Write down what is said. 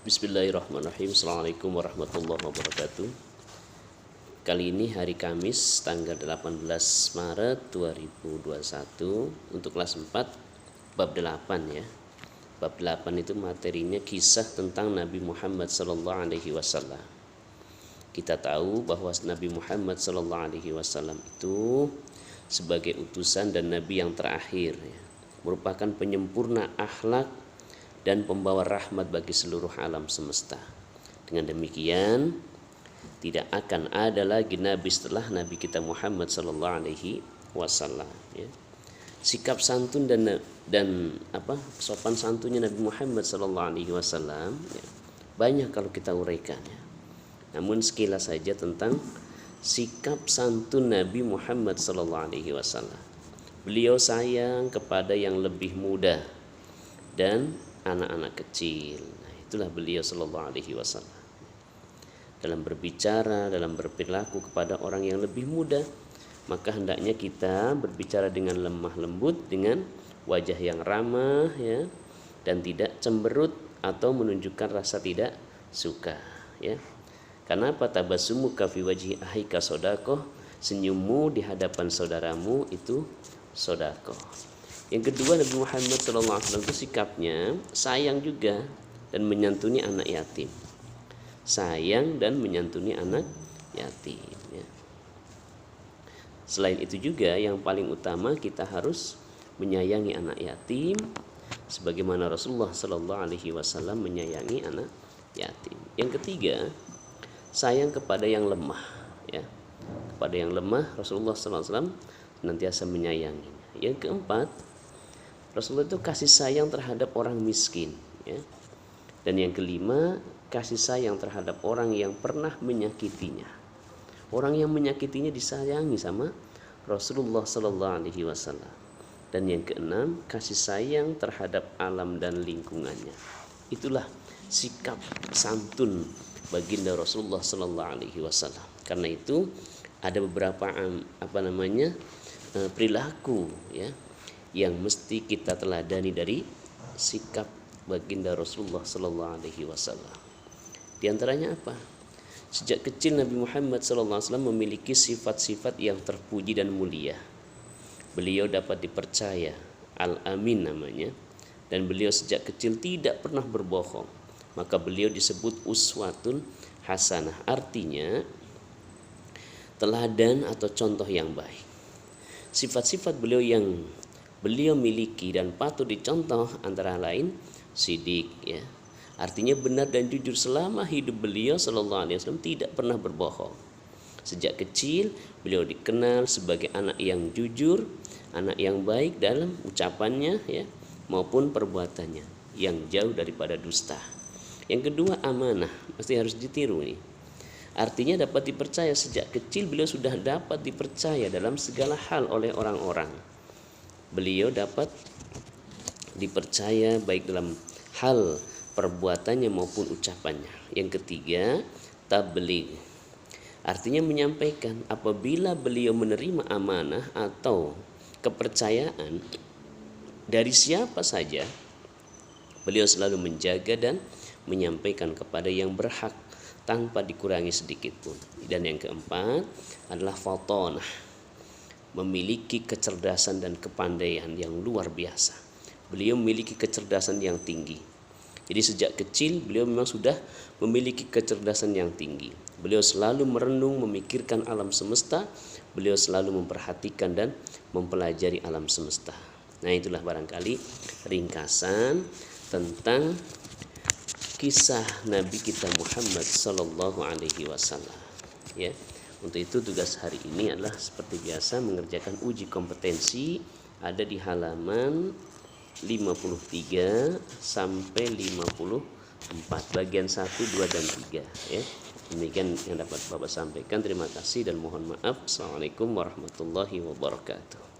Bismillahirrahmanirrahim. Assalamualaikum warahmatullahi wabarakatuh. Kali ini hari Kamis tanggal 18 Maret 2021 untuk kelas 4 bab 8 ya. Bab 8 itu materinya kisah tentang Nabi Muhammad sallallahu alaihi wasallam. Kita tahu bahwa Nabi Muhammad sallallahu alaihi wasallam itu sebagai utusan dan nabi yang terakhir ya, merupakan penyempurna akhlak dan pembawa rahmat bagi seluruh alam semesta. Dengan demikian tidak akan ada lagi nabi setelah Nabi kita Muhammad sallallahu alaihi wasallam ya. Sikap santun dan sopan santunnya Nabi Muhammad sallallahu alaihi wasallam ya, banyak kalau kita uraikan ya. Namun sekilas saja tentang sikap santun Nabi Muhammad sallallahu alaihi wasallam. Beliau sayang kepada yang lebih muda dan anak-anak kecil. Nah, itulah beliau sallallahu alaihi wasallam. Dalam berbicara, dalam berperilaku kepada orang yang lebih muda, maka hendaknya kita berbicara dengan lemah lembut, dengan wajah yang ramah ya, dan tidak cemberut atau menunjukkan rasa tidak suka ya. Karena apa? Tabassumuka fi wajhi akhika sedekah, senyummu di hadapan saudaramu itu sedekah. Yang kedua, Nabi Muhammad SAW itu sikapnya sayang juga dan menyantuni anak yatim. Sayang dan menyantuni anak yatim ya. Selain itu juga yang paling utama kita harus menyayangi anak yatim sebagaimana Rasulullah SAW menyayangi anak yatim. Yang ketiga, sayang kepada yang lemah ya. Kepada yang lemah Rasulullah SAW senantiasa menyayanginya. Yang keempat, Rasulullah itu kasih sayang terhadap orang miskin ya. Dan yang kelima, kasih sayang terhadap orang yang pernah menyakitinya. Orang yang menyakitinya disayangi sama Rasulullah sallallahu alaihi wasallam. Dan yang keenam, kasih sayang terhadap alam dan lingkungannya. Itulah sikap santun baginda Rasulullah sallallahu alaihi wasallam. Karena itu ada beberapa perilaku ya yang mesti kita teladani dari sikap baginda Rasulullah sallallahu alaihi wasallam. Di antaranya apa? Sejak kecil Nabi Muhammad sallallahu alaihi wasallam memiliki sifat-sifat yang terpuji dan mulia. Beliau dapat dipercaya, Al-Amin namanya, dan beliau sejak kecil tidak pernah berbohong. Maka beliau disebut uswatun hasanah, artinya teladan atau contoh yang baik. Sifat-sifat beliau yang beliau miliki dan patut dicontoh antara lain sidik ya. Artinya benar dan jujur selama hidup beliau sallallahu alaihi wasallam tidak pernah berbohong. Sejak kecil beliau dikenal sebagai anak yang jujur, anak yang baik dalam ucapannya ya maupun perbuatannya, yang jauh daripada dusta. Yang kedua, amanah, mesti harus ditiru nih. Artinya dapat dipercaya. Sejak kecil beliau sudah dapat dipercaya dalam segala hal oleh orang-orang. Beliau dapat dipercaya baik dalam hal perbuatannya maupun ucapannya. Yang ketiga, tabligh. Artinya menyampaikan. Apabila beliau menerima amanah atau kepercayaan dari siapa saja, beliau selalu menjaga dan menyampaikan kepada yang berhak tanpa dikurangi sedikit pun. Dan yang keempat adalah fatonah, memiliki kecerdasan dan kepandaian yang luar biasa. Beliau memiliki kecerdasan yang tinggi. Jadi sejak kecil beliau memang sudah memiliki kecerdasan yang tinggi. Beliau selalu merenung, memikirkan alam semesta. Beliau selalu memperhatikan dan mempelajari alam semesta. Nah, itulah barangkali ringkasan tentang kisah Nabi kita Muhammad sallallahu alaihi wasallam ya. Untuk itu tugas hari ini adalah seperti biasa mengerjakan uji kompetensi, ada di halaman 53 sampai 54 bagian 1, 2 dan 3 ya. Demikian yang dapat Bapak sampaikan. Terima kasih dan mohon maaf. Assalamualaikum warahmatullahi wabarakatuh.